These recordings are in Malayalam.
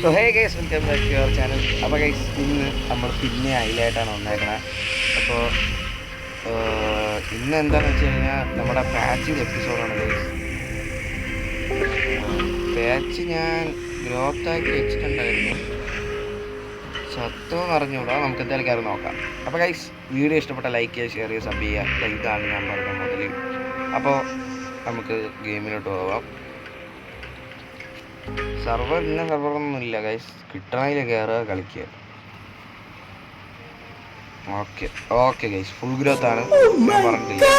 So hey guys, welcome back to your channel. അപ്പോൾ ഗൈസ്, ഇന്ന് നമ്മൾ പിന്നെ അയിലായിട്ടാണ് വന്നേക്കണത്. അപ്പോൾ ഇന്ന് എന്താണെന്ന് വെച്ച് കഴിഞ്ഞാൽ നമ്മുടെ പാച്ചിൻ്റെ എപ്പിസോഡാണ് ഗൈസ്. പാച്ച് ഞാൻ ഗ്രോത്താക്കി വെച്ചിട്ടുണ്ടായിരുന്നു, സത്വം അറിഞ്ഞുകൂടാ. നമുക്ക് എന്തായാലും കയറി നോക്കാം. അപ്പോൾ ഗൈസ്, വീഡിയോ ഇഷ്ടപ്പെട്ട ലൈക്ക് ചെയ്യുക, ഷെയർ ചെയ്യുക, സബ് ചെയ്യുക. ഇതാണ് ഞാൻ പറഞ്ഞ മുതൽ. അപ്പോൾ നമുക്ക് ഗെയിമിലോട്ട് പോകാം. സർവറൊന്നും ഇല്ല ഗൈസ്, കിട്ടണതിൽ കയറുക, കളിക്കുക. ഓക്കെ ഗൈസ്, ഫുൾ ഗ്രോത്ത് ആണ്, ഞാൻ പറഞ്ഞിട്ടില്ല.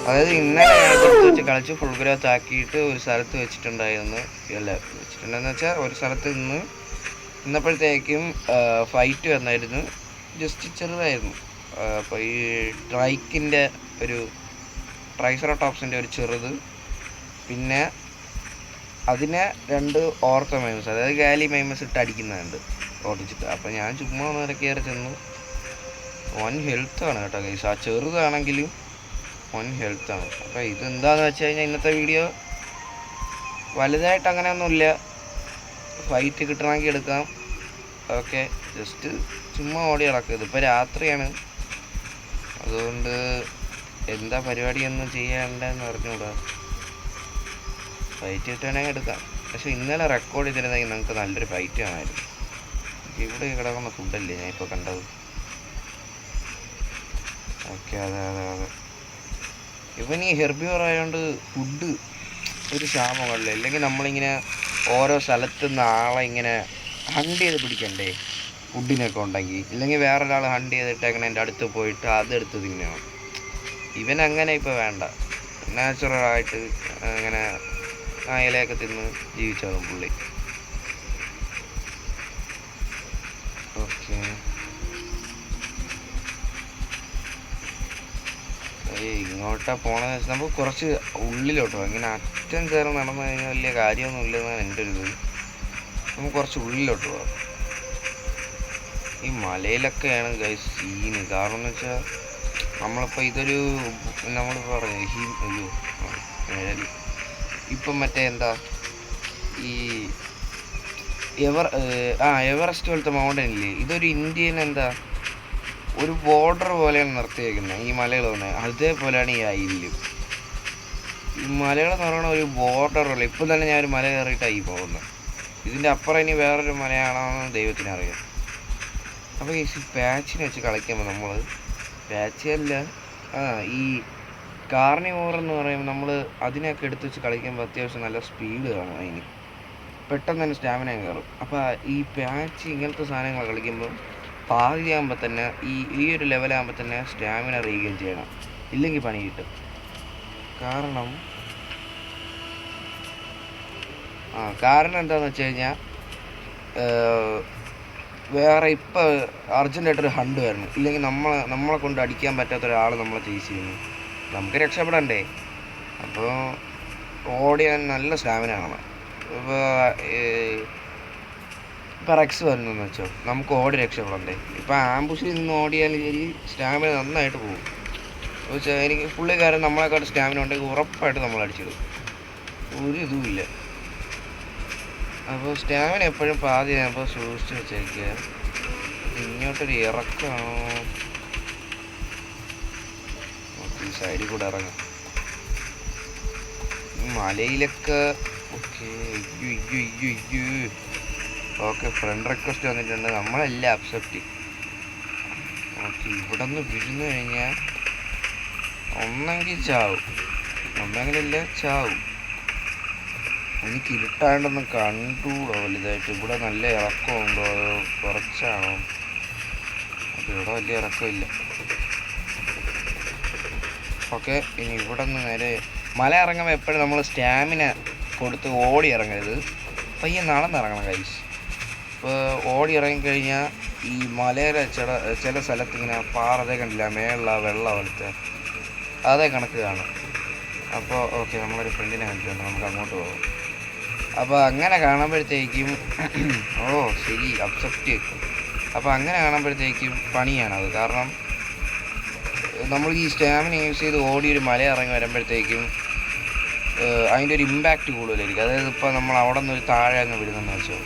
അതായത് ഇന്നലെ കൊടുത്ത് വെച്ച് കളിച്ച് ഫുൾ ഗ്രോത്ത് ആക്കിയിട്ട് ഒരു സ്ഥലത്ത് വെച്ചിട്ടുണ്ടായിരുന്നു. വെച്ചിട്ടുണ്ടെന്ന് വെച്ചാൽ ഒരു സ്ഥലത്ത് ഇന്നപ്പോഴത്തേക്കും ഫൈറ്റ് വന്നായിരുന്നു. ജസ്റ്റ് ചെറുതായിരുന്നു. അപ്പോൾ ഈ ട്രൈസറോടോപ്സിൻ്റെ ഒരു ചെറുത്, പിന്നെ അതിനെ 2 ഓർത്തോ മൈമസ്, അതായത് ഗാലി മൈമസ് ഇട്ട് അടിക്കുന്നുണ്ട് ഓടിച്ചിട്ട്. അപ്പോൾ ഞാൻ ചുമ്മാ നേരെ കയറി ചെന്നു. 1 ഹെൽത്താണ് കേട്ടോ ഗൈസ്, ആ ചെറുതാണെങ്കിലും 1 ഹെൽത്താണ്. അപ്പോൾ ഇതെന്താണെന്ന് വെച്ച് കഴിഞ്ഞാൽ ഇന്നത്തെ വീഡിയോ വലുതായിട്ട് അങ്ങനെയൊന്നുമില്ല. ഫൈറ്റ് കിട്ടണമെങ്കിൽ എടുക്കാം. ഓക്കെ, ജസ്റ്റ് ചുമ്മാ ഓടി നടക്കുക. ഇതിപ്പോൾ രാത്രിയാണ്, അതുകൊണ്ട് എന്താ പരിപാടിയൊന്നും ചെയ്യാണ്ടെന്ന് അറിഞ്ഞുകൂടാ. ഫൈറ്റ് കിട്ടുകയാണെങ്കിൽ എടുക്കാം. പക്ഷെ ഇന്നലെ റെക്കോർഡ് ചെയ്തിരുന്നെങ്കിൽ നമുക്ക് നല്ലൊരു ഫൈറ്റ് കാണാമായിരുന്നു. ഇവിടെ കിടക്കുന്ന ഫുഡല്ലേ ഞാൻ ഇപ്പോൾ കണ്ടത്. ഓക്കെ, അതെ. ഇവൻ ഈ ഹെർബിയോർ ആയതുകൊണ്ട് ഫുഡ് ഒരു ക്ഷാമമല്ല. അല്ലെങ്കിൽ നമ്മളിങ്ങനെ ഓരോ സ്ഥലത്തു നിന്ന് ആളെ ഇങ്ങനെ ഹണ്ട് ചെയ്ത് പിടിക്കണ്ടേ ഫുഡിനൊക്കെ ഉണ്ടെങ്കിൽ. ഇല്ലെങ്കിൽ വേറൊരാൾ ഹണ്ട് ചെയ്തിട്ടേക്കണേ എൻ്റെ അടുത്ത് പോയിട്ട് അതെടുത്ത് തിന്നണം. ഇവനങ്ങനെ ഇപ്പോൾ വേണ്ട, നാച്ചുറലായിട്ട് അങ്ങനെ ഇലയൊക്കെ തിന്ന് ജീവിച്ചതും പുള്ളി. ഓക്കെ, ഇങ്ങോട്ടാ പോണെന്ന് വെച്ചാൽ നമുക്ക് കുറച്ച് ഉള്ളിലോട്ടോ. ഇങ്ങനെ അറ്റം ചേർന്ന് നടന്നു കഴിഞ്ഞാൽ വലിയ കാര്യമൊന്നും ഇല്ലെന്നാണ് എൻ്റെ ഒരു ഇത്. നമുക്ക് കുറച്ച് ഉള്ളിലോട്ട് പോകാം. ഈ മലയിലൊക്കെയാണ് ഗൈസ് സീന്. കാരണം എന്ന് വെച്ചാൽ നമ്മളിപ്പോൾ ഇതൊരു നമ്മളിപ്പോൾ പറഞ്ഞു ഇപ്പം മറ്റേ എന്താ ഈ എവറസ്റ്റ് പോലത്തെ മൗണ്ടൻ ഇല്ലേ, ഇതൊരു ഇന്ത്യൻ എന്താ ഒരു ബോർഡർ പോലെയാണ് നിർത്തിയേക്കുന്നത് ഈ മലകൾ തന്നെ. അതേപോലെയാണ് ഈ ഐലും. ഈ മലകളെന്ന് പറയുന്ന ഒരു ബോർഡറുള്ള. ഇപ്പം തന്നെ ഞാൻ ഒരു മല കയറിയിട്ടായി പോകുന്നത്. ഇതിൻ്റെ അപ്പുറം ഇനി വേറൊരു മലയാണെന്ന് ദൈവത്തിനറിയാം. അപ്പോൾ ഈ പാച്ചിനെ വെച്ച് കളിക്കുമ്പോൾ നമ്മൾ പാച്ചല്ല, ഈ കാർണിവോർ എന്ന് പറയുമ്പോൾ നമ്മൾ അതിനൊക്കെ എടുത്ത് വെച്ച് കളിക്കുമ്പോൾ അത്യാവശ്യം നല്ല സ്പീഡ് കാണും. അതിന് പെട്ടെന്ന് തന്നെ സ്റ്റാമിന കയറും. അപ്പോൾ ഈ പാച്ച് ഇങ്ങനത്തെ സാധനങ്ങൾ കളിക്കുമ്പോൾ പാതിയാകുമ്പോൾ തന്നെ ഈ ഒരു ലെവലാകുമ്പോൾ തന്നെ സ്റ്റാമിന റീഗെയിൻ ചെയ്യണം, ഇല്ലെങ്കിൽ പണി കിട്ടും. കാരണം എന്താണെന്ന് വെച്ച് കഴിഞ്ഞാൽ വേറെ ഇപ്പോൾ അർജൻറ്റായിട്ടൊരു ഹണ്ട് വരണം, ഇല്ലെങ്കിൽ നമ്മളെ കൊണ്ട് അടിക്കാൻ പറ്റാത്ത ഒരാൾ നമ്മളെ ചേസ് ചെയ്യുന്നു. നമുക്ക് രക്ഷപ്പെടണ്ടേ. അപ്പോൾ ഓടിയാൻ നല്ല സ്റ്റാമിന കാണണം. ഇപ്പോൾ റെക്സ് വരുന്നതെന്ന് വെച്ചോ, നമുക്ക് ഓടി രക്ഷപ്പെടണ്ടേ. ഇപ്പോൾ ആംബുഷിൽ നിന്ന് ഓടിയാൽ ശരി സ്റ്റാമിന നന്നായിട്ട് പോകും. പക്ഷേ എനിക്ക് പുള്ളിക്കാരൻ നമ്മളെക്കാട്ട് സ്റ്റാമിന ഉണ്ടെങ്കിൽ ഉറപ്പായിട്ട് നമ്മൾ അടിച്ചിടും, ഒരു ഇതുമില്ല. അപ്പോൾ സ്റ്റാമിന എപ്പോഴും പാതിയാകുമ്പോൾ സൂക്ഷിച്ച് വെച്ചേക്കുക. ഇങ്ങോട്ടൊരു ഇറക്കമാണോ, ഈ സൈഡിൽ കൂടെ ഇറങ്ങാം മലയിലൊക്കെ. ഓക്കെ, ഫ്രണ്ട് റിക്വസ്റ്റ് വന്നിട്ടുണ്ട്, നമ്മളെല്ലാം അക്സെപ്റ്റ്. ഓക്കെ, ഇവിടെ നിന്ന് വിഴുന്നു കഴിഞ്ഞാൽ ഒന്നെങ്കിൽ ചാവും, ഒന്നെങ്കിലില്ല ചാവും. എനിക്ക് ഇരുട്ടായിട്ടൊന്നും കണ്ടുകൂടോ വലുതായിട്ട്. ഇവിടെ നല്ല ഇറക്കമുണ്ടോ അതോ കുറച്ചാണോ? അപ്പോൾ ഇവിടെ വലിയ ഇറക്കമില്ല. ഓക്കെ, ഇനി ഇവിടെ നിന്ന് നേരെ മല ഇറങ്ങുമ്പോൾ എപ്പോഴും നമ്മൾ സ്റ്റാമിന കൊടുത്ത് ഓടി ഇറങ്ങരുത്, പയ്യെ നടന്നിറങ്ങണം ഗൈസ്. ഇപ്പോൾ ഓടി ഇറങ്ങിക്കഴിഞ്ഞാൽ ഈ മലയിലെ ചില സ്ഥലത്ത് ഇങ്ങനെ പാറതേ കണ്ടില്ല, മേളില വെള്ളം പോലത്തെ അതേ കണക്ക് കാണും. അപ്പോൾ ഓക്കെ, നമ്മളൊരു ഫ്രണ്ടിനെ കണ്ടിട്ടുണ്ട്, നമുക്ക് അങ്ങോട്ട് പോകാം. അപ്പോൾ അങ്ങനെ കാണുമ്പോഴത്തേക്കും ശരി അക്സെപ്റ്റ്. അപ്പോൾ അങ്ങനെ കാണുമ്പോഴത്തേക്കും പണിയാണത്. കാരണം നമ്മൾ ഈ സ്റ്റാമിന യൂസ് ചെയ്ത് ഓടി ഒരു മല ഇറങ്ങി വരുമ്പോഴത്തേക്കും അതിൻ്റെ ഒരു ഇമ്പാക്റ്റ് കൂടുതലായിരിക്കും. അതായത് ഇപ്പോൾ നമ്മൾ അവിടെ നിന്ന് ഒരു താഴെ അങ്ങ് വിടുന്നെന്ന് വെച്ചോ,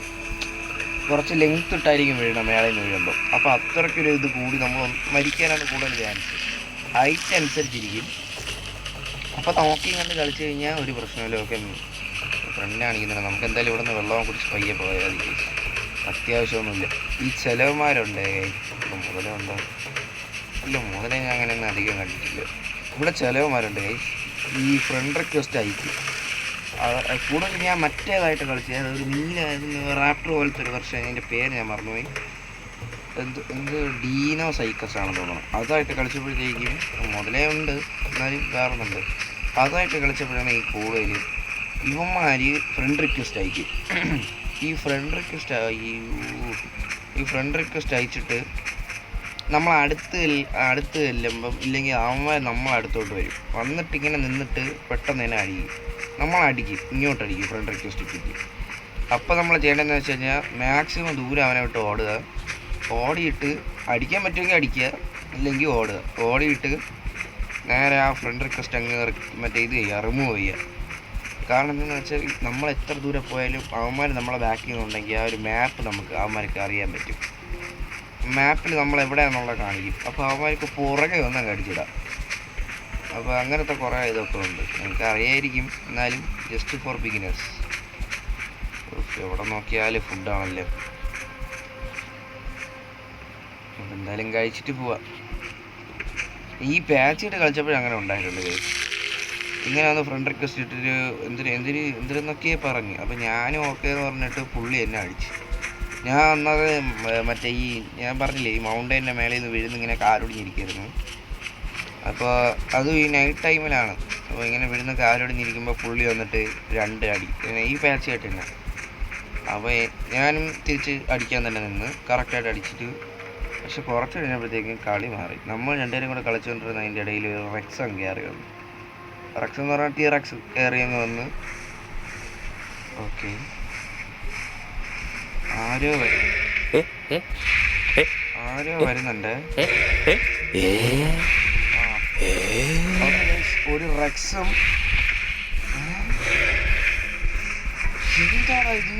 കുറച്ച് ലെങ്ത് ഇട്ടായിരിക്കും വീഴണം മേളയിൽ നിന്ന് വീഴുമ്പോൾ. അപ്പോൾ അത്രയ്ക്കൊരു ഇത് കൂടി നമ്മൾ മരിക്കാനാണ് കൂടുതൽ ചാൻസ്. ഹൈറ്റ് അനുസരിച്ചിരിക്കും. അപ്പോൾ നോക്കി കണ്ട് കളിച്ച് കഴിഞ്ഞാൽ ഒരു പ്രശ്നമില്ല. ഓക്കെ, ഫ്രണ്ടാണിക്കുന്നില്ല. നമുക്ക് എന്തായാലും ഇവിടെ നിന്ന് വെള്ളം കുടിച്ച് പയ്യെ പോയാൽ മതി. അത്യാവശ്യമൊന്നുമില്ല. ഈ ചിലവന്മാരുണ്ട്. മുതലുണ്ടോ? ഇല്ല, മുതലേ ഞാൻ അങ്ങനെയൊന്നും അധികം കണ്ടിട്ടില്ല. ഇവിടെ ചിലവന്മാരുണ്ട്. ഈ ഫ്രണ്ട് റിക്വസ്റ്റ് അയക്കും. കൂടുതൽ ഞാൻ മറ്റേതായിട്ട് കളിച്ചത് ഒരു നീല റാപ്റ്റർ പോലത്തെ ഒരു വർഷം, അതിൻ്റെ പേര് ഞാൻ മറന്നുപോയി. എന്ത് ഡീനോ സൈക്കസ് ആണെന്ന് തോന്നണം. അതായിട്ട് കളിച്ചപ്പോഴത്തേക്കും മുതലേ ഉണ്ട്, എന്നാലും വേറൊന്നുണ്ട്. അതായിട്ട് കളിച്ചപ്പോഴാണ് ഈ കൂടുതൽ ഇവന്മാർ ഫ്രണ്ട് റിക്വസ്റ്റ് അയക്കും. ഈ ഫ്രണ്ട് റിക്വസ്റ്റ് അയച്ചിട്ട് നമ്മൾ അടുത്ത് ചെല്ലുമ്പം ഇല്ലെങ്കിൽ അവന്മാർ നമ്മളടുത്തോട്ട് വരും. വന്നിട്ടിങ്ങനെ നിന്നിട്ട് പെട്ടെന്ന് തന്നെ അടിക്കും. നമ്മളടിക്കും, ഇങ്ങോട്ടടിക്കും ഫ്രണ്ട് റിക്വസ്റ്റ് ഇട്ടിട്ട്. അപ്പോൾ നമ്മൾ ചെയ്യേണ്ടതെന്ന് വെച്ച് കഴിഞ്ഞാൽ മാക്സിമം ദൂരം അവനെ വിട്ട് ഓടുക. ഓടിയിട്ട് അടിക്കാൻ പറ്റുമെങ്കിൽ അടിക്കുക, ഇല്ലെങ്കിൽ ഓടുക. ഓടിയിട്ട് നേരെ ആ ഫ്രണ്ട് റിക്വസ്റ്റ് അങ്ങ് മറ്റേ ഇത് ചെയ്യുക, റിമൂവ് ചെയ്യുക. കാരണം എന്താണെന്ന് വെച്ചാൽ നമ്മൾ എത്ര ദൂരം പോയാലും അവന്മാർ നമ്മളെ ബാക്കിൽ നിന്നുണ്ടെങ്കിൽ ആ ഒരു മാപ്പ് നമുക്ക് അവന്മാർക്ക് അറിയാൻ പറ്റും. മാപ്പിൽ നമ്മൾ എവിടെയാണെന്നുള്ളത് കാണിക്കും. അപ്പോൾ അവന്മാർക്ക് പുറകെ ഒന്നും അടിച്ചിടാം. അപ്പോൾ അങ്ങനത്തെ കുറേ ഇതൊക്കെ ഉണ്ട്. എനിക്ക് അറിയായിരിക്കും, എന്നാലും ജസ്റ്റ് ഫോർ ബിഗിനേഴ്സ്. എവിടെ നോക്കിയാൽ ഫുഡാണല്ലോ. അപ്പോൾ എന്തായാലും കഴിച്ചിട്ട് പോവാം. ഈ പാച്ചിട്ട് കളിച്ചപ്പോഴും അങ്ങനെ ഉണ്ടായിട്ടുണ്ട്. ഇങ്ങനെ ഒന്ന് ഫ്രണ്ട് റിക്വസ്റ്റ് ഇട്ടിട്ട് എന്തിനെന്നൊക്കെയേ പറഞ്ഞു. അപ്പോൾ ഞാനും ഓക്കെ എന്ന് പറഞ്ഞിട്ട് പുള്ളി എന്നെ അടിച്ചു. ഞാൻ അന്നത് മറ്റേ ഞാൻ പറഞ്ഞില്ലേ, ഈ മൗണ്ടൈൻ്റെ മേളിൽ നിന്ന് വീഴുന്നിങ്ങനെ കാലൊടിഞ്ഞിരിക്കുമായിരുന്നു. അപ്പോൾ അതും ഈ നൈറ്റ് ടൈമിലാണ്. അപ്പോൾ ഇങ്ങനെ വീഴുന്ന കാലൊടിഞ്ഞിരിക്കുമ്പോൾ പുള്ളി വന്നിട്ട് 2 അടി ഈ പാച്ച് ആയിട്ട് തന്നെ. അപ്പോൾ ഞാനും തിരിച്ച് അടിക്കാൻ തന്നെ നിന്ന് കറക്റ്റായിട്ട് അടിച്ചിട്ട്. പക്ഷെ കുറച്ച് കഴിഞ്ഞപ്പോഴത്തേക്കും കളി മാറി. നമ്മൾ രണ്ടുപേരും കൂടെ കളിച്ചുകൊണ്ടിരുന്ന അതിൻ്റെ ഇടയിൽ റെക്സ് അങ്ങ് കയറി വന്നു. റെക്സ് എന്ന് പറഞ്ഞാൽ T-Rex കയറി അങ്ങ് വന്ന്. ഓക്കെ, ആരോ വരുന്നുണ്ട്. ഒരു റെക്സും എന്താണ് ഇത്?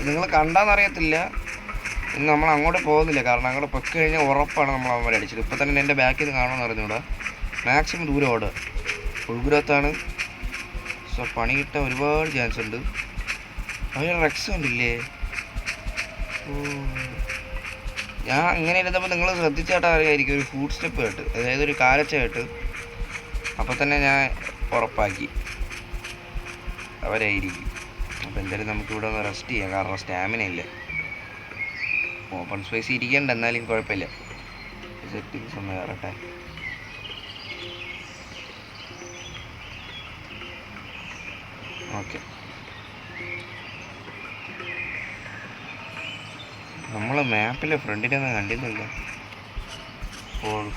നിങ്ങൾ കണ്ടാന്നറിയത്തില്ല. ഇന്ന് നമ്മൾ അങ്ങോട്ട് പോകുന്നില്ല, കാരണം അങ്ങോട്ട് പൊക്കി കഴിഞ്ഞാൽ ഉറപ്പാണ് നമ്മൾ അവന്മാരെ അടിച്ചത്. ഇപ്പം തന്നെ എൻ്റെ ബാക്കിൽ നിന്ന് കാണുമെന്ന് അറിഞ്ഞൂടാ. മാക്സിമം ദൂരം ഓടുക. ഉൾഗുരത്താണ്. സോ പണി കിട്ടാൻ ഒരുപാട് ചാൻസ് ഉണ്ട്. അതിന് റെക്സ് ഉണ്ടില്ലേ? ഞാൻ അങ്ങനെ ഇരുന്നപ്പോൾ നിങ്ങൾ ശ്രദ്ധിച്ചായിട്ട് അറിയാമായിരിക്കും, ഒരു ഫുഡ് സ്റ്റെപ്പ് കേട്ട്, അതായത് ഒരു കാലച്ച കേട്ട്. അപ്പോൾ തന്നെ ഞാൻ ഉറപ്പാക്കി അവരായിരിക്കും. അപ്പോൾ എന്തായാലും നമുക്കിവിടെ ഒന്ന് റെസ്റ്റ് ചെയ്യാം, കാരണം സ്റ്റാമിന ഇല്ല. ഓപ്പൺ സ്പേസ് ഇരിക്കണ്ട, എന്നാലും കുഴപ്പമില്ല. സെറ്റിങ്സ് ഒന്ന് കയറട്ടെ. ഓക്കെ, നമ്മൾ മാപ്പിലെ ഫ്രണ്ടിലൊന്നും കണ്ടിരുന്നില്ല.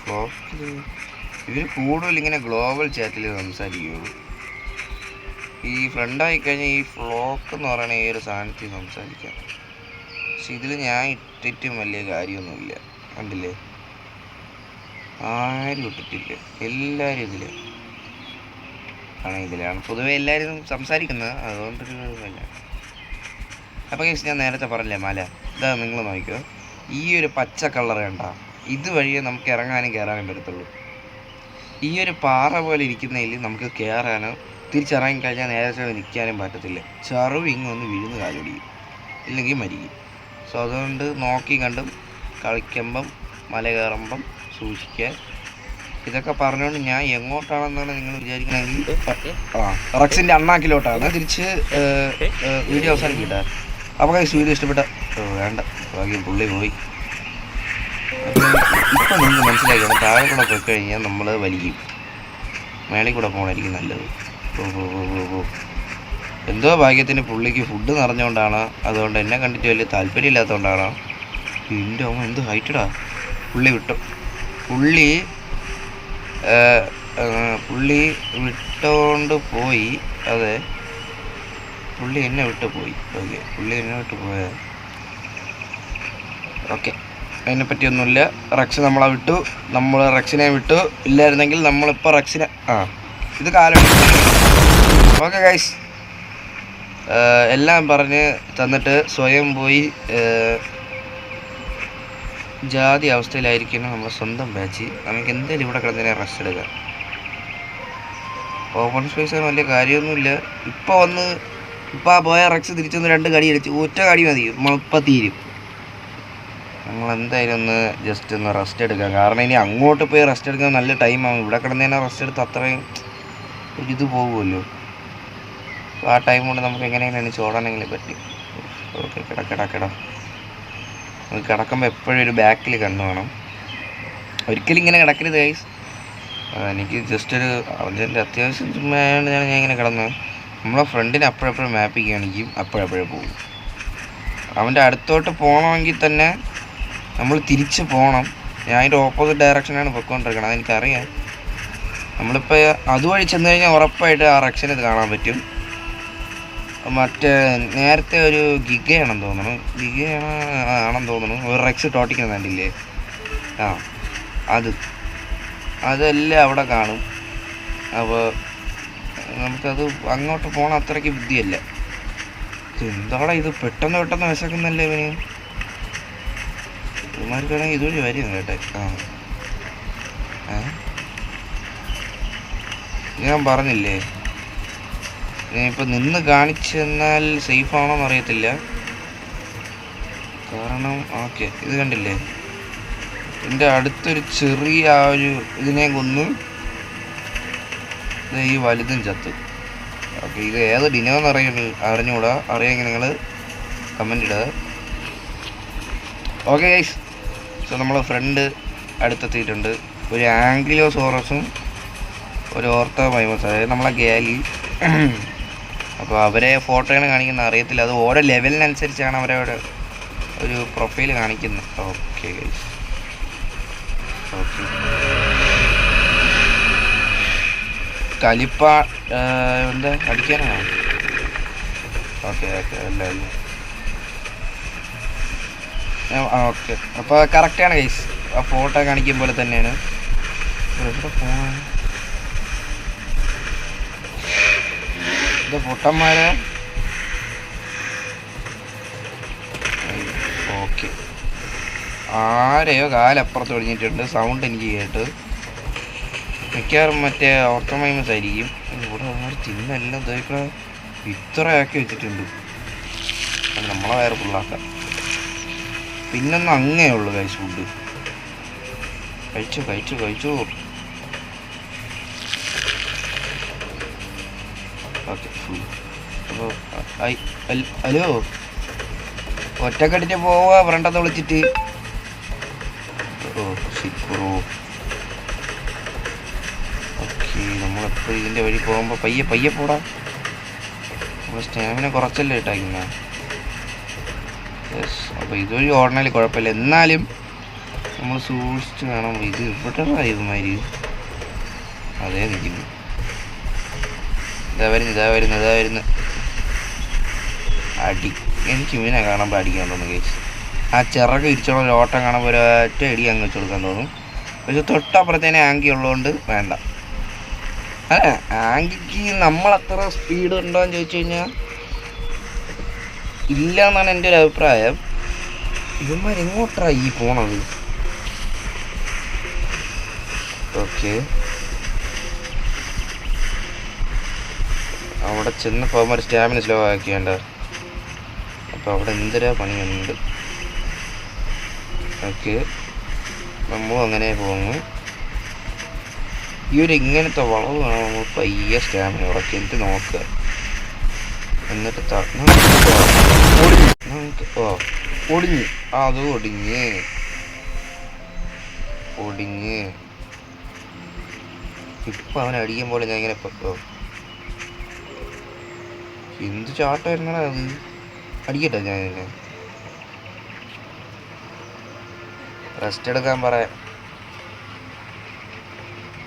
ഫ്ലോക്കിൽ ഇവർ കൂടുതൽ ഇങ്ങനെ ഗ്ലോബൽ ചാറ്റിൽ സംസാരിക്കുകയുള്ളൂ. ഈ ഫ്രണ്ടായി കഴിഞ്ഞാൽ ഈ ഫ്ലോക്ക് എന്ന് പറയുന്ന ഈ ഒരു സാധനത്തിൽ സംസാരിക്കാം. പക്ഷെ ഇതിൽ ഞാൻ ഇട്ടിട്ടും വലിയ കാര്യമൊന്നുമില്ല. കണ്ടില്ലേ, ആരും ഇട്ടിട്ടില്ല. എല്ലാവരും ഇതിൽ ഇതിലാണ് പൊതുവെ എല്ലാവരും സംസാരിക്കുന്നത്. അതുകൊണ്ടൊരു കുഴപ്പമില്ല. അപ്പോൾ ഞാൻ നേരത്തെ പറഞ്ഞില്ലേ മല, ഇതാ നിങ്ങൾ നോക്കിക്കോ. ഈ ഒരു പച്ച കളർ കണ്ട, ഇതുവഴിയേ നമുക്ക് ഇറങ്ങാനും കയറാനും പറ്റത്തുള്ളൂ. ഈ ഒരു പാറ പോലെ ഇരിക്കുന്നതിൽ നമുക്ക് കയറാനോ തിരിച്ചിറങ്ങി കഴിഞ്ഞാൽ നേരത്തെ നിൽക്കാനും പറ്റത്തില്ല. ചറുവ് ഇങ്ങൊന്ന് വീഴുന്ന കാലൊടിയും, ഇല്ലെങ്കിൽ മരിക്കും. സോ അതുകൊണ്ട് നോക്കി കണ്ടും കളിക്കുമ്പം മല കയറുമ്പം സൂക്ഷിക്കുക. ഇതൊക്കെ പറഞ്ഞുകൊണ്ട് ഞാൻ എങ്ങോട്ടാണെന്നാണ് നിങ്ങൾ വിചാരിക്കണമെങ്കിൽ റെക്സിൻ്റെ അണ്ണാക്കിലോട്ടാണ് തിരിച്ച് വീഡിയോ അവസാനിക്കിട്ടാ. അപ്പോൾ വീഡിയോ ഇഷ്ടപ്പെട്ട വേണ്ട ഭാഗ്യം പുള്ളി പോയി. ഇപ്പം നിങ്ങൾക്ക് മനസ്സിലാക്കണം, താഴെ കൂടെ പോയി കഴിഞ്ഞാൽ നമ്മൾ വലിക്കും, മേളിൽ കൂടെ പോകണമായിരിക്കും നല്ലത്. എന്തോ ഭാഗ്യത്തിന് പുള്ളിക്ക് ഫുഡ് നിറഞ്ഞുകൊണ്ടാണ്, അതുകൊണ്ട് എന്നെ കണ്ടിട്ട് വലിയ താല്പര്യമില്ലാത്തതുകൊണ്ടാണ്. എൻ്റെ അമ്മ എന്ത് ഹൈറ്റഡാ. പുള്ളി വിട്ടോണ്ട് പോയി. അതെ, പുള്ളി എന്നെ വിട്ട് പോയി. ഓക്കെ, പുള്ളി എന്നെ വിട്ട് പോയ ഓക്കെ, അതിനെപ്പറ്റിയൊന്നുമില്ല. റെക്സ് നമ്മളെ വിട്ടു, നമ്മൾ റെക്സിനെ വിട്ടു. ഇല്ലായിരുന്നെങ്കിൽ നമ്മളിപ്പോൾ റെക്സിനെ ഇത് കാലം. ഓക്കെ ഗൈസ്, എല്ലാം പറഞ്ഞ് തന്നിട്ട് സ്വയം പോയി ജാതി അവസ്ഥയിലായിരിക്കണം നമ്മുടെ സ്വന്തം ബാച്ച്. നമുക്ക് എന്തായാലും ഇവിടെ കിടന്നതിനെ റെസ്റ്റ് എടുക്കാം. ഓപ്പൺ സ്പേസ് വലിയ കാര്യമൊന്നുമില്ല. ഇപ്പോൾ ആ പോയ റെക്സ് തിരിച്ചൊന്ന് 2 കടി അടിച്ച് ഒറ്റ കടി മതി, ഇപ്പം തീരും. നമ്മളെന്തായാലും ഒന്ന് ജസ്റ്റ് ഒന്ന് റെസ്റ്റ് എടുക്കാം. കാരണം ഇനി അങ്ങോട്ട് പോയി റെസ്റ്റ് എടുക്കാൻ നല്ല ടൈമാകും. ഇവിടെ കിടന്നതിനെ റെസ്റ്റ് എടുത്ത് അത്രയും ഒരിത് പോകുമല്ലോ. അപ്പോൾ ആ ടൈം കൊണ്ട് നമുക്ക് എങ്ങനെയാണ് ചോടാനെങ്കിലും പറ്റും. ഓക്കെ, കിട നമുക്ക് കിടക്കുമ്പോൾ എപ്പോഴും ഒരു ബാക്കിൽ കണ്ണു വേണം. ഒരിക്കലും ഇങ്ങനെ കിടക്കരുത് ഗൈസ്. എനിക്ക് ജസ്റ്റ് ഒരു അതിൻ്റെ അത്യാവശ്യം ചുമ്മായാണ് ഞാൻ ഇങ്ങനെ കിടന്നത്. നമ്മളെ ഫ്രണ്ടിനെ അപ്പോഴെപ്പോഴും മാപ്പ് കാണിക്കും, അപ്പോഴെപ്പോഴും പോകും. അവൻ്റെ അടുത്തോട്ട് പോകണമെങ്കിൽ തന്നെ നമ്മൾ തിരിച്ച് പോകണം. ഞാൻ അതിൻ്റെ ഓപ്പോസിറ്റ് ഡയറക്ഷനാണ് പൊയ്ക്കൊണ്ടിരിക്കണം, അതെനിക്കറിയാം. നമ്മളിപ്പോൾ അതുവഴി ചെന്ന് കഴിഞ്ഞാൽ ഉറപ്പായിട്ട് ആ റെക്ഷൻ ഇത് കാണാൻ പറ്റും. മറ്റേ നേരത്തെ ഒരു ഗിഗയാണെന്ന് തോന്നുന്നു, ആണെന്ന് തോന്നുന്നു, ഒരു റെക്സ് ടോട്ടിക്കുന്നത് കണ്ടില്ലേ? അതെല്ലാം അവിടെ കാണും. അപ്പോൾ നമുക്കത് അങ്ങോട്ട് പോകണം, അത്രയ്ക്ക് ബുദ്ധിയല്ല. എന്താടാ ഇത് പെട്ടെന്ന് വിശക്കുന്നല്ലേ ഇവന്? ഇവന്മാർക്കാണെങ്കിൽ ഇതുവഴി വരും കേട്ടെ. ഞാൻ പറഞ്ഞില്ലേ, ഇനിയിപ്പോൾ നിന്ന് കാണിച്ചു തന്നാൽ സേഫാണോ എന്നറിയത്തില്ല. കാരണം ഓക്കെ, ഇത് കണ്ടില്ലേ, എൻ്റെ അടുത്തൊരു ചെറിയ ആ ഒരു ഇതിനെ കൊന്നു, ഈ വലുതും ചത്തു. ഓക്കെ, ഇത് ഏത് ഡിനോന്ന് അറിഞ്ഞുകൂടാ. അറിയാമെങ്കിൽ നിങ്ങൾ കമൻ്റ് ഇടുക. ഓക്കെ ഗൈസ്, സോ നമ്മളെ ഫ്രണ്ട് അടുത്തെത്തിയിട്ടുണ്ട്. ഒരു ആംഗ്ലിയോസോറസും ഒരു ഓർത്തോമൈമസ്, അതായത് നമ്മളെ ഗാലി. അപ്പോൾ അവരെ ഫോട്ടോയാണ് കാണിക്കുന്നത്, അറിയത്തില്ല. അത് ഓരോ ലെവലിനനുസരിച്ചാണ് അവരവിടെ ഒരു പ്രൊഫൈൽ കാണിക്കുന്നത്. Okay guys, okay. കലിപ്പ എന്താ അടിക്കാനാണോ? ഓക്കെ അല്ല ഓക്കെ. അപ്പോൾ കറക്റ്റാണ് ഗൈസ്, ആ ഫോട്ടോ കാണിക്കും പോലെ തന്നെയാണ്. എവിടെ പോകാൻ ഇത് പൊട്ടന്മാരെ? ഓക്കെ, ആരെയോ കാലപ്പുറത്ത് ഒഴിഞ്ഞിട്ടുണ്ട്, സൗണ്ട് എനിക്ക് കേട്ട്. മിക്കവാറും മറ്റേ ഓർത്തോമൈമസ് ആയിരിക്കും. ഇവിടെ അവന്മാർ തിന്നെല്ലാം ഇതേക്കൂടെ ഇത്രയാക്കി വെച്ചിട്ടുണ്ട്. നമ്മളെ വയറ് ഫുള്ളാക്കാം. പിന്നൊന്നും അങ്ങേ ഉള്ളു കഴിച്ചു. ഫുഡ് കഴിച്ചു. Okay, full. അപ്പോൾ ഹലോ, ഒറ്റക്കടിച്ച് പോവാ ഫ്രണ്ടത്തെ വിളിച്ചിട്ട്. ഓക്കെ, നമ്മളെപ്പോൾ ഇതിൻ്റെ വഴി പോകുമ്പോൾ പയ്യെ പോടാ. നമ്മൾ സ്റ്റാമിന കുറച്ചല്ലേ ഇട്ടാക്കുന്ന. യെസ്, അപ്പോൾ ഇതുവഴി ഓടണേൽ കുഴപ്പമില്ല, എന്നാലും നമ്മൾ സൂക്ഷിച്ച് വേണം. ഇത് ഇവിടെ ഇവന്മാര് അതേ നിൽക്കുന്നു. ഇതാ വരുന്നു. അടി, എനിക്ക് ഇവനെ കാണുമ്പോൾ അടിക്കാൻ തോന്നുന്നു കേസ്. ആ ചിറക് ഇരിച്ചോളം ഓട്ടം കാണുമ്പോൾ ഒരൊറ്റ അടി അങ്ങ് വെച്ച് കൊടുക്കാൻ തോന്നും. പക്ഷെ തൊട്ടപ്പുറത്തേനെ ആങ്കി ഉള്ളതുകൊണ്ട് വേണ്ട. അല്ല, ആങ്കിക്ക് നമ്മളത്ര സ്പീഡ് ഉണ്ടോ എന്ന് ചോദിച്ചു കഴിഞ്ഞാൽ ഇല്ല എന്നാണ് എൻ്റെ ഒരു അഭിപ്രായം. ഇവന്മാരെങ്ങോട്ടാണ് ഈ പോണത്? ഓക്കെ, അവിടെ ചെന്നപ്പോൾ അവന്മാർ സ്റ്റാമിന സ്ലോ ആക്കിയാണ്ട. അപ്പോൾ അവിടെ എന്തൊരു പണിയുണ്ട്. ഓക്കെ, നമ്മളും അങ്ങനെ പോകുന്നു. ഈ ഒരു ഇങ്ങനത്തെ വളവ് വേണം നമ്മൾ പയ്യെ സ്റ്റാമിന ഉറക്കി എന്നിട്ട് നോക്കുക. എന്നിട്ട് ഒടിഞ്ഞ് അത് ഒടിഞ്ഞ് ഇപ്പം അവൻ അടിക്കും പോലെ ഞാൻ ഇങ്ങനെ എന്ത് ചാട്ടമായിരുന്നാ അത്. അടിക്കട്ടെ, ഞാൻ ഇതിനെ റെസ്റ്റ് എടുക്കാൻ പറയാം.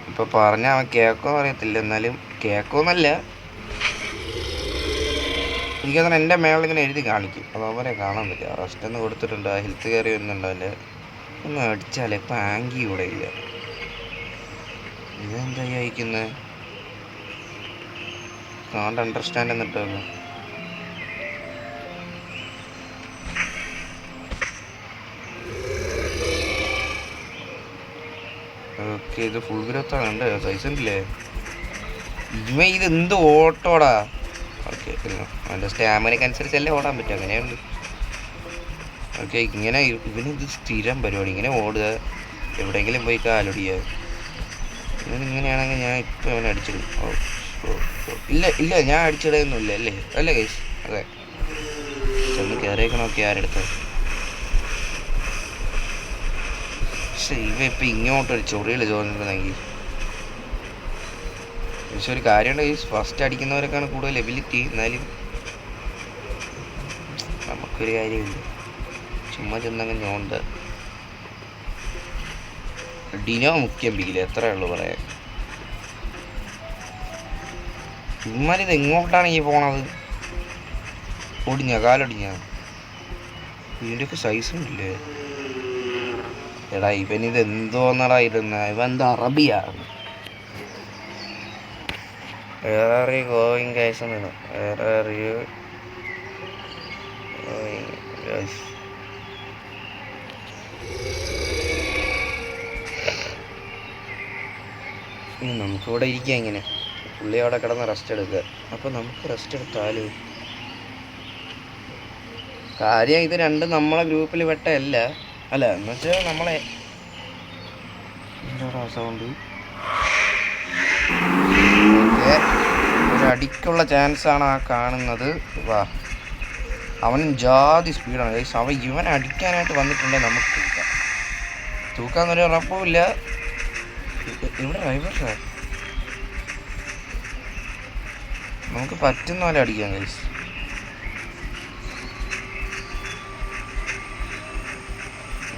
ഇപ്പം പറഞ്ഞാൽ അവൻ കേൾക്കുമെന്ന് അറിയത്തില്ല, എന്നാലും കേൾക്കുമെന്നല്ല, എനിക്കതിന് എൻ്റെ മേളിങ്ങനെ എഴുതി കാണിക്കും. അത് അവരെ കാണാൻ പറ്റില്ല. റെസ്റ്റ് ഒന്ന് കൊടുത്തിട്ടുണ്ട്, ഹെൽത്ത് കയറി വരുന്നുണ്ട് അവൻ്റെ. ഒന്ന് അടിച്ചാലേ ഇപ്പം ആങ്കി ഇവിടെ ഇല്ല. ഇതെന്താ അയക്കുന്നത്? കാണ്ട് അണ്ടർസ്റ്റാൻഡ് എന്നിട്ട് ഓക്കെ, ഇത് ഫുൾ ഗ്രോത്താണ്. ഉണ്ട് സൈസ് ഉണ്ടല്ലേ ഇത് എന്ത് ഓട്ടോടാ. ഓക്കെ, അവൻ്റെ സ്റ്റാമിനയ്ക്ക് അനുസരിച്ചല്ലേ ഓടാൻ പറ്റും, അങ്ങനെയുണ്ട്. ഓക്കെ, ഇങ്ങനെ ഇവനിത് സ്ഥിരം പരിപാടി, ഇങ്ങനെ ഓടുക, എവിടെയെങ്കിലും പോയി കാലൊടിയുക. ഇങ്ങനെയാണെങ്കിൽ ഞാൻ ഇപ്പം അവനെ അടിച്ചിടും. ഇല്ല ഇല്ല, ഞാൻ അടിച്ചിടുന്നില്ല അല്ലേ, അല്ലേ ഗൈസ്? അതെ, ചെന്ന് കയറിയേക്കണമൊക്കെ ആരെടുത്ത്. പക്ഷെ ഇവ ഇപ്പം ഇങ്ങോട്ടൊരു ചൊറിയിൽ ചോദിച്ചിട്ടുണ്ടെങ്കിൽ. പക്ഷെ ഒരു കാര്യമുണ്ട് ഗൈസ്, ഫസ്റ്റ് അടിക്കുന്നവരൊക്കെയാണ് കൂടുതൽ എബിലിറ്റി. എന്നാലും നമുക്കൊരു കാര്യമില്ല, ചുമ്മാ ചെന്നങ്ങ് ഞോണ്ട്. ഡിനോ മുഖ്യം ബിയില്ല, എത്രയേ ഉള്ളൂ പറയാൻ. ഇമ്മാരിത് എങ്ങോട്ടാണ് ഈ പോണത്? ഒടിഞ്ഞ കാലൊടിഞ്ഞ. ഇതിൻ്റെയൊക്കെ സൈസ് ഉണ്ടല്ലേ. എടാ ഇവനിത് എന്തോന്നടാ ഇരുന്ന, ഇവൻ എന്താ അറബിയാണ്? വേറെ ഗോയിങ് ഗൈസ് ആണ്. വേറെ നമുക്കിവിടെ ഇരിക്കാം ഇങ്ങനെ, പുള്ളി അവിടെ കിടന്ന് റെസ്റ്റ് എടുക്കുക. അപ്പോൾ നമുക്ക് റെസ്റ്റ് എടുത്താലോ? കാര്യം ഇത് രണ്ടും നമ്മളെ ഗ്രൂപ്പിൽ പെട്ടല്ല, അല്ല എന്ന് വെച്ചാൽ നമ്മളെ എന്താ സൗണ്ട്. ഓക്കെ, ഒരു അടിക്കുള്ള ചാൻസാണ് ആ കാണുന്നത്. വാ, അവൻ ജാതി സ്പീഡാണ് ഗൈസ്. ഇവൻ അടിക്കാനായിട്ട് വന്നിട്ടുണ്ടെങ്കിൽ നമുക്ക് തൂക്കാം. തൂക്കാന്നൊരു ഉറപ്പുമില്ല. ഇവിടെ ഡ്രൈവർ നമുക്ക് പറ്റുന്ന പോലെ അടിക്കാം ഗൈസ്.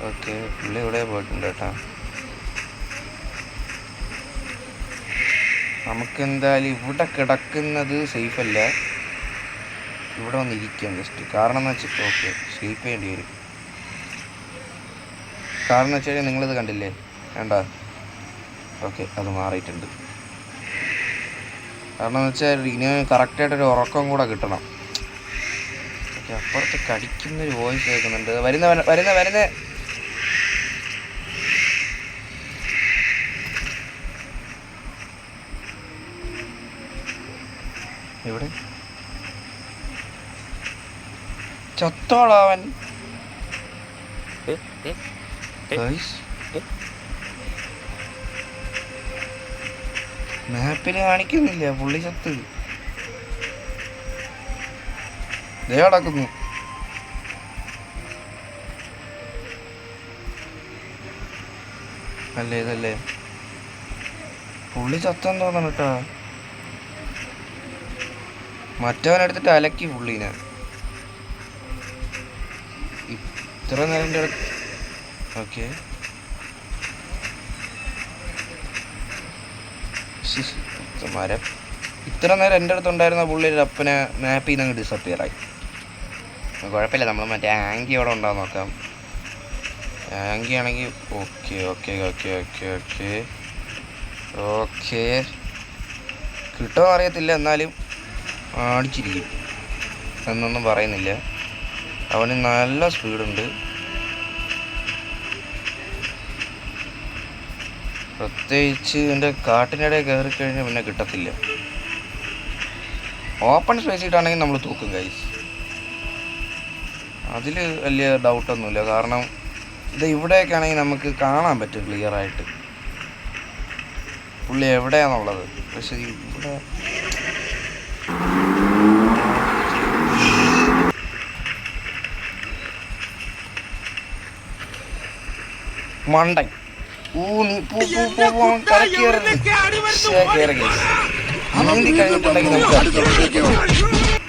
ഓക്കെ, പുള്ളി ഇവിടെ പോയിട്ടുണ്ട് കേട്ടോ. നമുക്കെന്തായാലും ഇവിടെ കിടക്കുന്നത് സേഫ് അല്ല, ഇവിടെ വന്നിരിക്കാം ജസ്റ്റ്. കാരണം എന്ന് വെച്ചാൽ ഓക്കെ സ്ലീപ്പ് ചെയ്യേണ്ടി വരും. കാരണം എന്ന് വെച്ചാൽ നിങ്ങളിത് കണ്ടില്ലേ, വേണ്ട. ഓക്കെ, അത് മാറിയിട്ടുണ്ട്. കാരണം എന്ന് വെച്ചാൽ ഇനി കറക്റ്റായിട്ടൊരു ഉറക്കം കൂടെ കിട്ടണം. ഓക്കെ, അപ്പുറത്ത് കടിക്കുന്നൊരു വോയിസ് കേൾക്കുന്നുണ്ട്. വരുന്ന എവിടെ ചത്തോളാവൻ? മാപ്പിൽ കാണിക്കുന്നില്ല, പുള്ളി ചത്ത് ദേ കിടക്കുന്നു. അല്ലേ ഇതല്ലേ പുള്ളി ചത്തെന്ന് തോന്നണം കേട്ടോ. മറ്റവനെടുത്തിട്ട് അലക്കി പുള്ളീനെ. ഇത്ര നേരം എൻ്റെ അടുത്ത് ഓക്കെ മരം ഇത്ര നേരം എൻ്റെ അടുത്തുണ്ടായിരുന്ന പുള്ളിയുടെ അപ്പനെ മാപ്പിൽ നിന്ന് അങ്ങ് ഡിസപ്പിയർ ആയി. കുഴപ്പമില്ല, നമ്മൾ മറ്റേ ആങ്കി അവിടെ ഉണ്ടാകും നോക്കാം. ആങ്കി ആണെങ്കിൽ okay okay okay okay okay okay കിട്ടുമോ അറിയത്തില്ല, എന്നാലും അടിച്ചിരിക്കും എന്നൊന്നും പറയുന്നില്ല. അവന് നല്ല സ്പീഡുണ്ട്. പ്രത്യേകിച്ച് എൻ്റെ കാട്ടിനിടയിൽ കയറി കഴിഞ്ഞാൽ പിന്നെ കിട്ടത്തില്ല. ഓപ്പൺ സ്പേസ് ഇട്ടാണെങ്കിൽ നമ്മൾ തൂക്കും ഗൈസ്, അതിൽ വലിയ ഡൗട്ടൊന്നുമില്ല. കാരണം ഇത് ഇവിടെയൊക്കെ ആണെങ്കിൽ നമുക്ക് കാണാൻ പറ്റും ക്ലിയറായിട്ട് പുള്ളി എവിടെയാണെന്നുള്ളത്. പക്ഷേ ഇവിടെ മണ്ടൻ നീ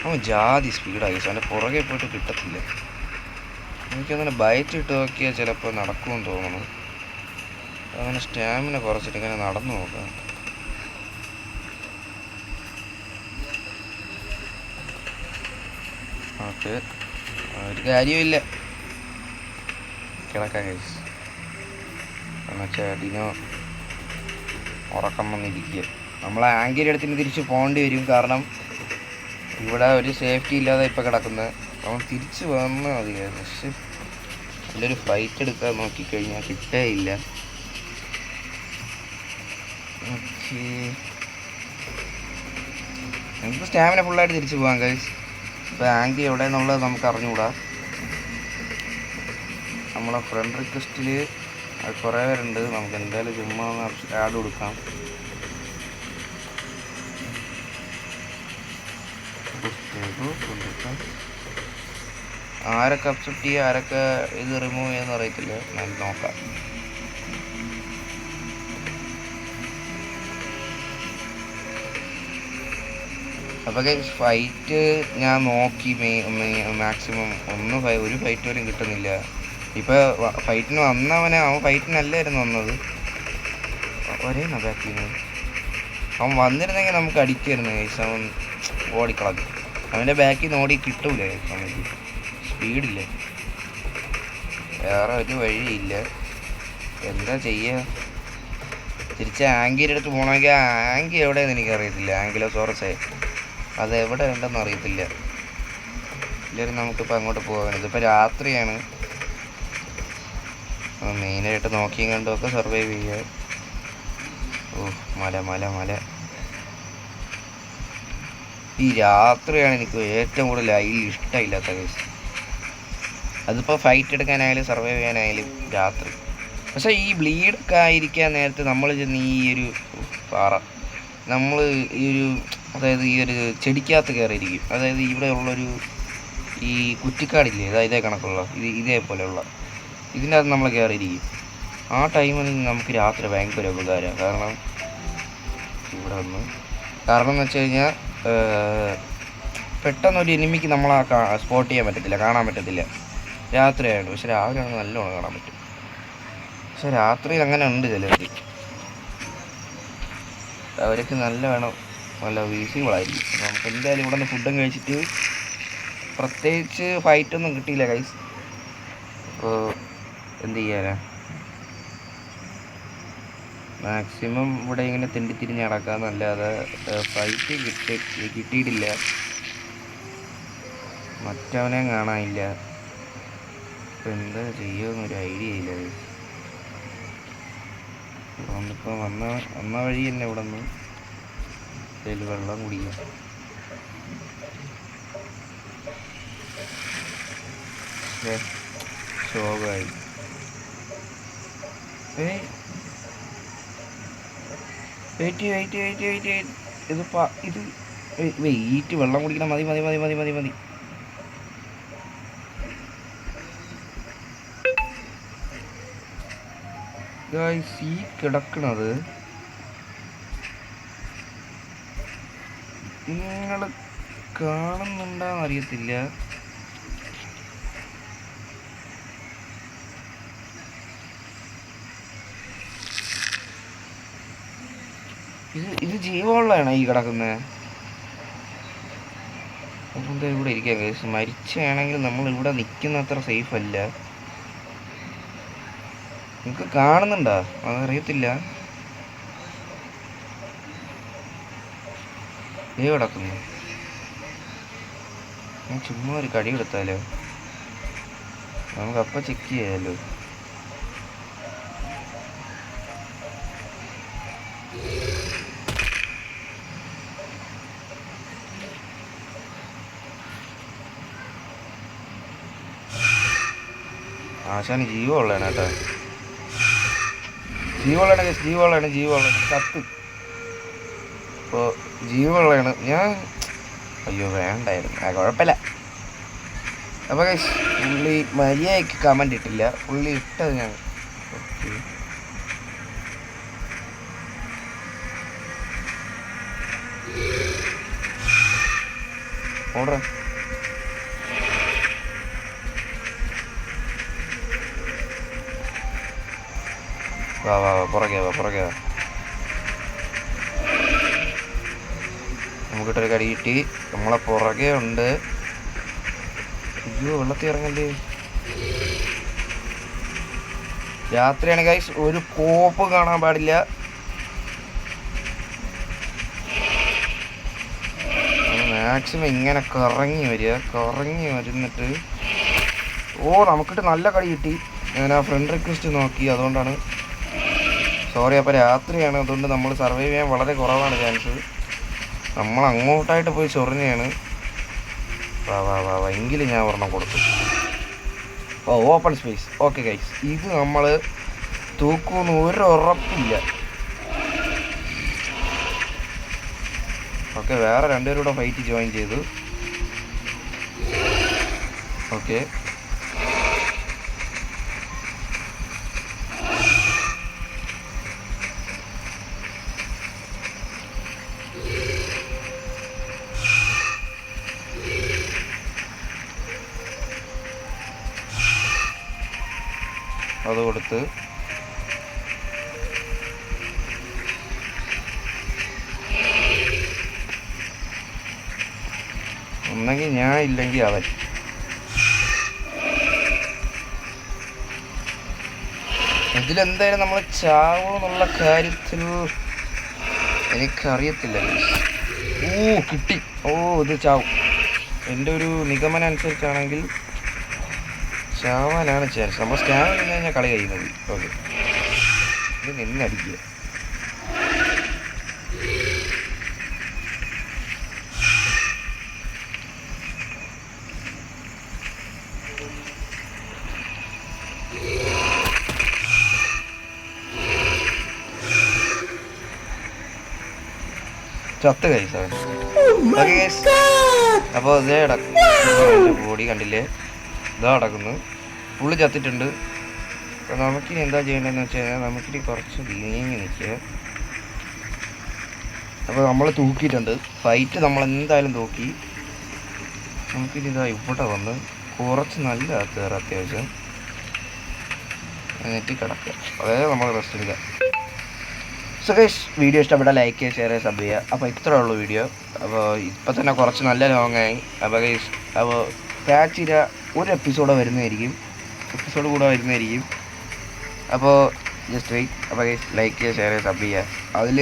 അവൻ ജാതി സ്പീഡായി. അവൻ്റെ പുറകെ പോയിട്ട് കിട്ടത്തില്ല. എനിക്കങ്ങനെ ബൈറ്റ് ഇട്ട് നോക്കിയാൽ ചിലപ്പോൾ നടക്കുമെന്ന് തോന്നുന്നു. അങ്ങനെ സ്റ്റാമിന കുറച്ചിട്ട് ഇങ്ങനെ നടന്നു നോക്കാം. ഓക്കെ, ഒരു കാര്യമില്ല, കിടക്കാം ഗൈസ്. എന്നുവെച്ചാൽ ഡിനോ ഉറക്കം വന്നിരിക്കുക. നമ്മൾ ആങ്കിൻ്റെ അടുത്തിന് തിരിച്ച് പോകേണ്ടി വരും. കാരണം ഇവിടെ ഒരു സേഫ്റ്റി ഇല്ലാതെ ഇപ്പോൾ കിടക്കുന്നത്. നമ്മൾ തിരിച്ച് വന്നാൽ മതിയായിരുന്നു. പക്ഷെ നല്ലൊരു ഫ്ലൈറ്റ് എടുക്കാൻ നോക്കിക്കഴിഞ്ഞാൽ കിട്ടേയില്ല. ഓക്കെ, നമുക്ക് സ്റ്റാമിന ഫുള്ളായിട്ട് തിരിച്ചു പോകാം ഗൈസ്. ഇപ്പോൾ ആങ്കി എവിടെ എന്നുള്ളത് നമുക്ക് അറിഞ്ഞുകൂടാ. നമ്മളെ ഫ്രണ്ട് റിക്വസ്റ്റിൽ അത് കുറേ പേരുണ്ട്. നമുക്ക് എന്തായാലും ചുമ്മാ ആഡ് കൊടുക്കാം. ആരൊക്കെ അക്സെപ്റ്റ് ചെയ്യുക, ആരൊക്കെ ഇത് റിമൂവ് ചെയ്യുമെന്ന് അറിയത്തില്ല. ഞാൻ നോക്കാം. അപ്പോൾ ഫൈറ്റ് ഞാൻ നോക്കി, മാക്സിമം ഒരു ഫൈറ്റ് പോലും കിട്ടുന്നില്ല. ഇപ്പോൾ ഫൈറ്റിന് വന്നവൻ ഫൈറ്റിനല്ലായിരുന്നു വന്നത്. ഒരേ ബാക്കിൽ നിന്ന് അവൻ വന്നിരുന്നെങ്കിൽ നമുക്ക് അടിക്കുമായിരുന്നു ഗൈസ്. അവൻ ഓടിക്കളഞ്ഞു. അവൻ്റെ ബാക്കിൽ നിന്ന് ഓടി കിട്ടൂല ഗൈസ്. നമുക്ക് സ്പീഡില്ല, വേറെ ഒരു വഴിയില്ല. എന്താ ചെയ്യുക? തിരിച്ച് ആങ്കിയുടെ അടുത്ത് പോകണമെങ്കിൽ ആങ്കി എവിടെയെന്ന് എനിക്കറിയത്തില്ല. ആങ്കിലോസോറസേ അതെവിടെ ഉണ്ടെന്ന് അറിയത്തില്ല. ഇല്ലെങ്കിൽ നമുക്കിപ്പോൾ അങ്ങോട്ട് പോകാൻ. ഇതിപ്പോൾ രാത്രിയാണ്. മെയിനായിട്ട് നോക്കിയും കണ്ടുമൊക്കെ സർവൈവ് ചെയ്യുക. ഓ മല മല മല. ഈ രാത്രിയാണ് എനിക്ക് ഏറ്റവും കൂടുതൽ അതിൽ ഇഷ്ടമില്ലാത്ത കേസ്. അതിപ്പോൾ ഫൈറ്റ് എടുക്കാനായാലും സർവൈവ് ചെയ്യാനായാലും രാത്രി. പക്ഷേ ഈ ബ്ലീഡൊക്കെ ആയിരിക്കാൻ നേരത്തെ നമ്മൾ ചെന്ന് ഈ ഒരു പാറ, നമ്മൾ ഈ ഒരു, അതായത് ഈ ഒരു ചെടിക്കകത്ത് കയറിയിരിക്കും. അതായത് ഇവിടെ ഉള്ളൊരു ഈ കുറ്റിക്കാടില്ലേ, ഇതേ കണക്കുള്ള ഇതേപോലെയുള്ള ഇതിൻ്റെ അകത്ത് നമ്മൾ കയറിയിരിക്കും. ആ ടൈമിൽ നമുക്ക് രാത്രി ഭയങ്കര ഉപകാരമാണ്. കാരണം എന്ന് വെച്ച് കഴിഞ്ഞാൽ പെട്ടെന്നൊരു എനിമിക്ക് നമ്മളെ സ്പോട്ട് ചെയ്യാൻ പറ്റത്തില്ല, കാണാൻ പറ്റത്തില്ല രാത്രിയായിട്ട്. പക്ഷെ രാവിലെ ആണെങ്കിൽ നല്ലോണം കാണാൻ പറ്റും. പക്ഷെ രാത്രിയിൽ അങ്ങനെ ഉണ്ട് ചിലർക്ക്, അവർക്ക് നല്ല വിസിബിളായിരിക്കും. അപ്പോൾ നമുക്ക് എന്തായാലും ഇവിടെ നിന്ന് ഫുഡും കഴിച്ചിട്ട്, പ്രത്യേകിച്ച് ഫൈറ്റൊന്നും കിട്ടിയില്ല ഗൈസ്. അപ്പോൾ എന്ത് ചെയ്യാനാ, മാക്സിമം ഇവിടെ ഇങ്ങനെ തിരിഞ്ഞ് നടക്കാമെന്നല്ലാതെ ഫൈറ്റ് കിട്ടിയിട്ടില്ല. മറ്റവനെ കാണാനില്ല. ഇപ്പം എന്താ ചെയ്യുമെന്നൊരു ഐഡിയ ഇല്ല. ഇപ്പോൾ വന്ന വഴി തന്നെ ഇവിടെ നിന്ന് വെള്ളം കുടിക്കാം. ശോകമായി. ഇത് വെയിറ്റ്, വെള്ളം കുടിക്കണം. മതി. ഈ കിടക്കണത് നിങ്ങൾ കാണുന്നുണ്ടാന്ന് അറിയത്തില്ല. ഇത് ജീവമുള്ളതാണ് ഈ കിടക്കുന്നത്. എന്താ ഇവിടെ ഇരിക്കാം കേസ്. മരിച്ചാണെങ്കിൽ നമ്മൾ ഇവിടെ നിൽക്കുന്ന അത്ര സേഫ് അല്ല. നിങ്ങൾക്ക് കാണുന്നുണ്ടോ അതറിയത്തില്ല. ദേ കിടക്കുന്നു. ഞാൻ ചുമ്മാ ഒരു കടി കൊടുത്താലോ, നമുക്കപ്പം ചെക്ക് ചെയ്യാമല്ലോ. ആശാന് ജീവമുള്ളതാണ് കേട്ടോ, ജീവമുള്ളതാണ് കത്ത്. ഇപ്പോൾ ജീവമുള്ളതാണ്. ഞാൻ അയ്യോ വേണ്ടായിരുന്നു, കുഴപ്പമില്ല. അപ്പോൾ പുള്ളി മര്യാദയ്ക്ക് കമൻ്റ് ഇട്ടില്ല. പുള്ളി ഇട്ടത് ഞാൻ ഓർഡർ വാ പുറകെ വാ. നമുക്കിട്ടൊരു കടി കിട്ടി. നമ്മളെ പുറകെ ഉണ്ട്. അയ്യോ വെള്ളത്തിൽ ഇറങ്ങല്ലേ. രാത്രിയാണ് ഗൈസ്, ഒരു കോപ്പ് കാണാൻ പാടില്ല. മാക്സിമം ഇങ്ങനെ കറങ്ങി വരുന്നിട്ട് നമുക്കിട്ട് നല്ല കടി കിട്ടി. ഞാൻ ആ ഫ്രണ്ട് റിക്വസ്റ്റ് നോക്കി, അതുകൊണ്ടാണ് സോറി. അപ്പോൾ രാത്രിയാണ്, അതുകൊണ്ട് നമ്മൾ സർവൈവ് ചെയ്യാൻ വളരെ കുറവാണ് ചാൻസ്. നമ്മൾ അങ്ങോട്ടായിട്ട് പോയി ചൊറിഞ്ഞാണ്. വാ വാ വാ വാ, എങ്കിലും ഞാൻ ഒരെണ്ണം കൊടുത്തു. Open space. ഓക്കെ ഗൈസ്, ഇത് നമ്മൾ തൂക്കുമെന്ന് ഒരു ഉറപ്പില്ല. ഓക്കെ, വേറെ രണ്ടുപേരും കൂടെ ഫൈറ്റ് ജോയിൻ ചെയ്തു. ഓക്കെ, അത് കൊടുത്ത് ഒന്നെങ്കിൽ ഞാൻ ഇല്ലെങ്കിൽ അവൻ. ഇതിലെന്തായാലും നമ്മൾ ചാവൂന്നുള്ള കാര്യത്തിൽ എനിക്കറിയത്തില്ല. കിട്ടി. ഇത് ചാവും. എൻ്റെ ഒരു നിഗമനം അനുസരിച്ചാണെങ്കിൽ ചാവാനാണ് ചാൻസ്. നമ്മൾ സ്കാൻ ചെയ്ത് കഴിഞ്ഞാൽ കളി കഴിയുന്നത്. ഓക്കെ, ഇത് നിന്നടിക്കുക. ചത്ത് കഴിച്ചു. അപ്പോൾ ഇതേ ബോഡി കണ്ടില്ലേ, ഇതാ നടക്കുന്നു. പുള്ളി ചത്തിട്ടുണ്ട്. അപ്പോൾ നമുക്കിനി എന്താ ചെയ്യേണ്ടതെന്ന് വെച്ച് കഴിഞ്ഞാൽ നമുക്കിനി കുറച്ച് നീങ്ങി നിൽക്കുക. അപ്പോൾ നമ്മൾ തൂക്കിയിട്ടുണ്ട്. ഫൈറ്റ് നമ്മൾ എന്തായാലും തൂക്കി. നമുക്കിനി ഇതാ ഇവിടെ വന്ന് കുറച്ച് നല്ല കയറി അത്യാവശ്യം എന്നിട്ട് കിടക്കുക. അതായത് നമ്മൾ റെസ്റ്റ് എടുക്കുക. സോ ഗൈസ്, വീഡിയോ ഇഷ്ടപ്പെട്ടാൽ ലൈക്ക് ചെയ്യുക, ഷെയർ ചെയ്യുക, സബ് ചെയ്യുക. അപ്പോൾ ഇത്രയേ ഉള്ളൂ വീഡിയോ. അപ്പോൾ ഇപ്പോൾ തന്നെ കുറച്ച് നല്ല ലോങ്ങായി. അപ്പോൾ ഗൈസ്, അപ്പോൾ പാച്ചിര ഒരു എപ്പിസോഡ് കൂടെ വരുന്നതായിരിക്കും. അപ്പോൾ ജസ്റ്റ് വെയിറ്റ്. അപ്പോൾ ഗൈസ്, ലൈക്ക് ചെയ്യുക, ഷെയർ ചെയ്യുക, സബ് ചെയ്യുക. അതിൽ